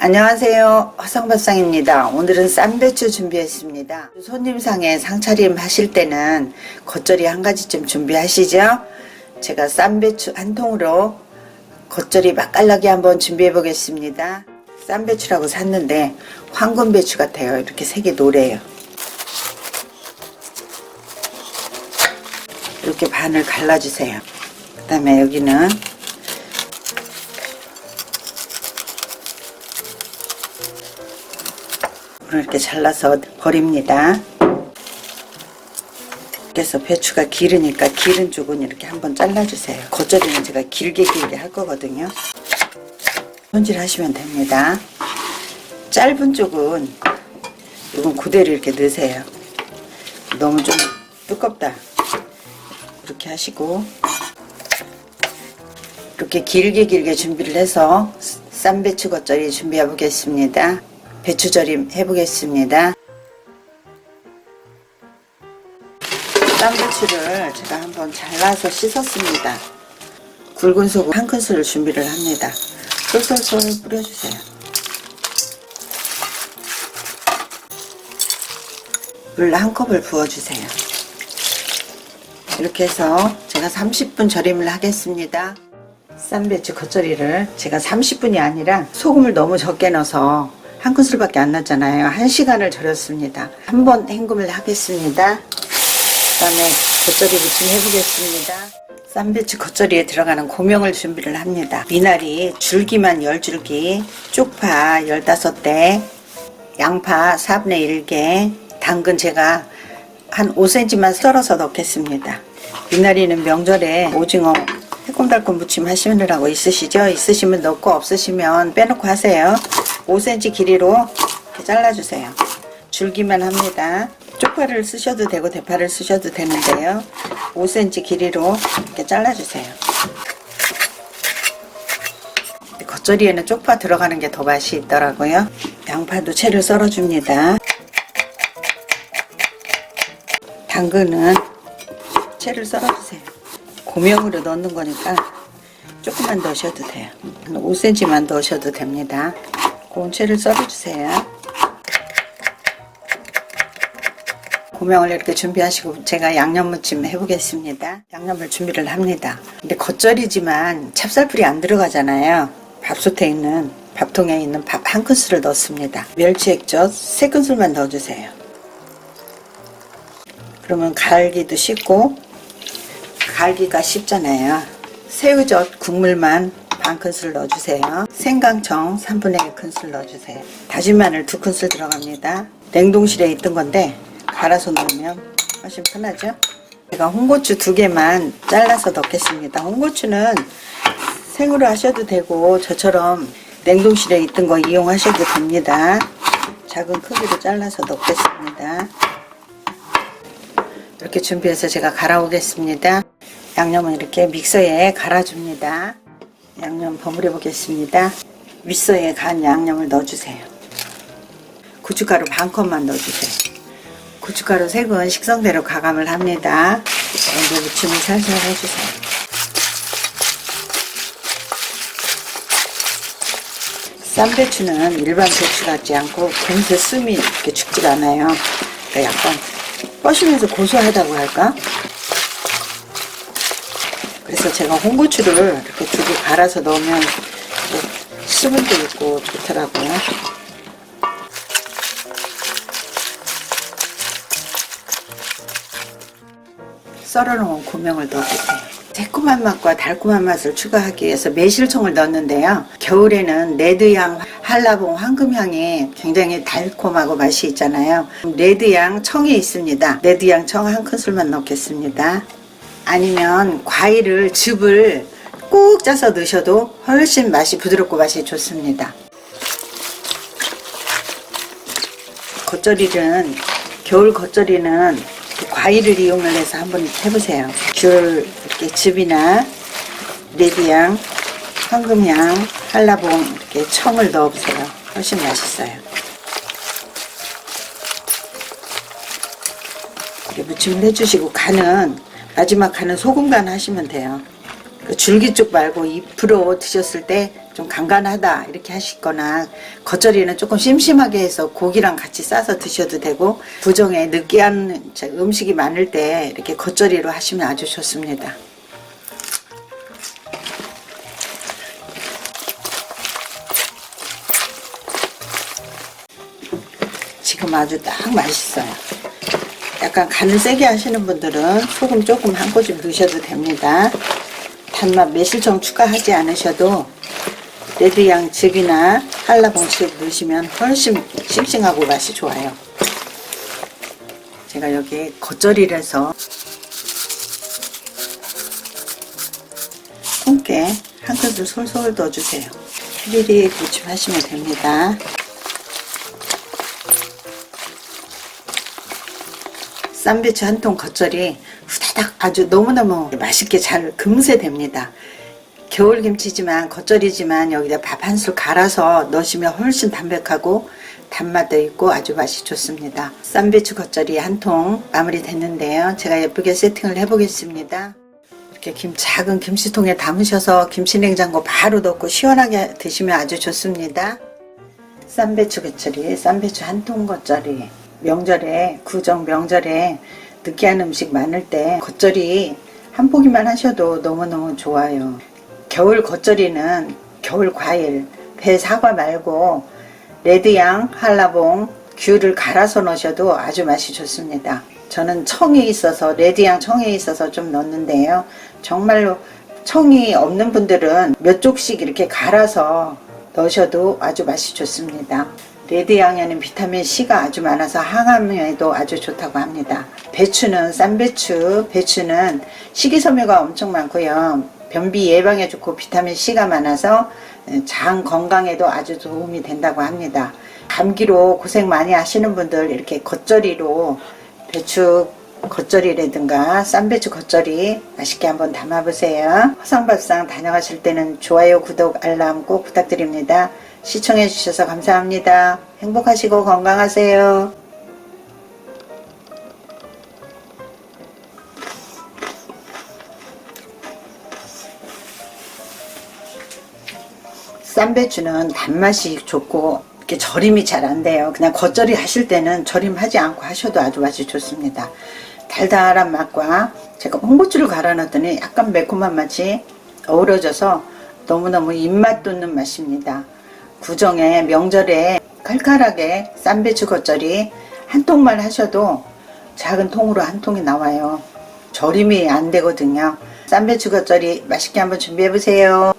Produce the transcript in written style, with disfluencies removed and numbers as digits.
안녕하세요. 화성밥상입니다. 오늘은 쌈배추 준비했습니다. 손님상에 상차림 하실 때는 겉절이 한 가지쯤 준비하시죠. 제가 쌈배추 한 통으로 겉절이 맛깔나게 한번 준비해 보겠습니다. 쌈배추라고 샀는데 황금배추 같아요. 이렇게 색이 노래요. 이렇게 반을 갈라주세요. 그 다음에 여기는 이렇게 잘라서 버립니다. 그래서 배추가 길으니까 길은 쪽은 이렇게 한번 잘라주세요. 겉절이는 제가 길게 할 거거든요. 손질하시면 됩니다. 짧은 쪽은 이건 그대로 이렇게 넣으세요. 너무 좀 두껍다. 이렇게 하시고 이렇게 길게 준비를 해서 쌈배추 겉절이 준비해 보겠습니다. 배추절임 해보겠습니다. 쌈배추를 제가 한번 잘라서 씻었습니다. 굵은 소금 한 큰술을 준비를 합니다. 솔솔솔 뿌려주세요. 물 한 컵을 부어주세요. 이렇게 해서 제가 30분 절임을 하겠습니다. 쌈배추 겉절이를 제가 30분이 아니라 소금을 너무 적게 넣어서 한 큰술밖에 안 났잖아요. 1시간을 절였습니다. 한번 헹굼을 하겠습니다. 그 다음에 겉절이 무침 해보겠습니다. 쌈배추 겉절이에 들어가는 고명을 준비를 합니다. 미나리 줄기만 10줄기, 쪽파 15대, 양파 4분의 1개, 당근 제가 한 5cm만 썰어서 넣겠습니다. 미나리는 명절에 오징어 새콤달콤 무침 하시느라고 있으시죠? 있으시면 넣고 없으시면 빼놓고 하세요. 5cm 길이로 이렇게 잘라주세요. 줄기만 합니다. 쪽파를 쓰셔도 되고 대파를 쓰셔도 되는데요. 5cm 길이로 이렇게 잘라주세요. 겉절이에는 쪽파 들어가는 게 더 맛이 있더라고요. 양파도 채를 썰어줍니다. 당근은 채를 썰어주세요. 고명으로 넣는 거니까 조금만 넣으셔도 돼요. 한 5cm만 넣으셔도 됩니다. 고운 채를 썰어주세요. 고명을 이렇게 준비하시고 제가 양념무침 해보겠습니다. 양념을 준비를 합니다. 근데 겉절이지만 찹쌀풀이 안 들어가잖아요. 밥솥에 있는 밥통에 있는 밥 한 큰술을 넣습니다. 멸치 액젓 3큰술만 넣어주세요. 그러면 갈기도 씻고 갈기가 쉽잖아요. 새우젓 국물만 반 큰술 넣어주세요. 생강청 3분의 1 큰술 넣어주세요. 다진 마늘 2큰술 들어갑니다. 냉동실에 있던 건데 갈아서 넣으면 훨씬 편하죠. 제가 홍고추 2개만 잘라서 넣겠습니다. 홍고추는 생으로 하셔도 되고 저처럼 냉동실에 있던 거 이용하셔도 됩니다. 작은 크기로 잘라서 넣겠습니다. 이렇게 준비해서 제가 갈아오겠습니다. 양념은 이렇게 믹서에 갈아줍니다. 양념 버무려 보겠습니다. 믹서에 간 양념을 넣어주세요. 고춧가루 반 컵만 넣어주세요. 고춧가루 색은 식성대로 가감을 합니다. 이제 무침을 살살 해주세요. 쌈배추는 일반 배추 같지 않고 금세 숨이 이렇게 죽지가 않아요. 그러니까 약간 뻐시면서 고소하다고 할까? 그래서 제가 홍고추를 이렇게 2개 갈아서 넣으면 수분도 있고 좋더라고요. 썰어놓은 고명을 넣어주세요. 새콤한 맛과 달콤한 맛을 추가하기 위해서 매실청을 넣었는데요. 겨울에는 레드향, 한라봉, 황금향이 굉장히 달콤하고 맛이 있잖아요. 레드향 청이 있습니다. 레드향 청 한 큰술만 넣겠습니다. 아니면 과일을 즙을 꼭 짜서 넣으셔도 훨씬 맛이 부드럽고 맛이 좋습니다. 겉절이는 겨울 겉절이는 과일을 이용을 해서 한번 해보세요. 귤 이렇게 즙이나 레드향, 황금향, 한라봉 이렇게 청을 넣어보세요. 훨씬 맛있어요. 이렇게 무침을 해주시고 간은 마지막 간은 소금 간 하시면 돼요. 그 줄기쪽 말고 잎으로 드셨을 때 좀 간간하다 이렇게 하시거나, 겉절이는 조금 심심하게 해서 고기랑 같이 싸서 드셔도 되고, 부종에 느끼한 음식이 많을 때 이렇게 겉절이로 하시면 아주 좋습니다. 지금 아주 딱 맛있어요. 약간 간을 세게 하시는 분들은 소금 조금 한 꼬집 넣으셔도 됩니다. 단맛 매실청 추가하지 않으셔도 레드양 즙이나 한라봉 즙 넣으시면 훨씬 싱싱하고 맛이 좋아요. 제가 여기 겉절이라서 통깨 한 큰술 솔솔 넣어주세요. 휘리릭 무침하시면 됩니다. 쌈배추 한 통 겉절이 후다닥 아주 너무너무 맛있게 잘 금세 됩니다. 겨울김치지만 겉절이지만 여기다 밥 한 술 갈아서 넣으시면 훨씬 담백하고 단맛도 있고 아주 맛이 좋습니다. 쌈배추 겉절이 한 통 마무리 됐는데요. 제가 예쁘게 세팅을 해 보겠습니다. 이렇게 작은 김치통에 담으셔서 김치냉장고 바로 넣고 시원하게 드시면 아주 좋습니다. 쌈배추 겉절이, 쌈배추 한 통 겉절이. 명절에, 구정 명절에 느끼한 음식 많을 때 겉절이 한 포기만 하셔도 너무너무 좋아요. 겨울 겉절이는 겨울 과일, 배 사과 말고 레드양, 한라봉, 귤을 갈아서 넣으셔도 아주 맛이 좋습니다. 저는 청이 있어서, 레드양 청이 있어서 좀 넣는데요. 정말로 청이 없는 분들은 몇 쪽씩 이렇게 갈아서 넣으셔도 아주 맛이 좋습니다. 레드양에는 비타민 C가 아주 많아서 항암에도 아주 좋다고 합니다. 배추는 쌈배추, 배추는 식이섬유가 엄청 많고요. 변비 예방에 좋고 비타민 C가 많아서 장 건강에도 아주 도움이 된다고 합니다. 감기로 고생 많이 하시는 분들 이렇게 겉절이로 배추 겉절이라든가 쌈배추 겉절이 맛있게 한번 담아보세요. 화상밥상 다녀가실 때는 좋아요, 구독, 알람 꼭 부탁드립니다. 시청해 주셔서 감사합니다. 행복하시고 건강하세요. 쌈배추는 단맛이 좋고 이렇게 절임이 잘 안 돼요. 그냥 겉절이 하실 때는 절임하지 않고 하셔도 아주 맛이 좋습니다. 달달한 맛과 제가 홍고추를 갈아 넣었더니 약간 매콤한 맛이 어우러져서 너무너무 입맛 돋는 맛입니다. 구정에 명절에 칼칼하게 쌈배추 겉절이 한 통만 하셔도 작은 통으로 한 통이 나와요. 절임이 안 되거든요. 쌈배추 겉절이 맛있게 한번 준비해 보세요.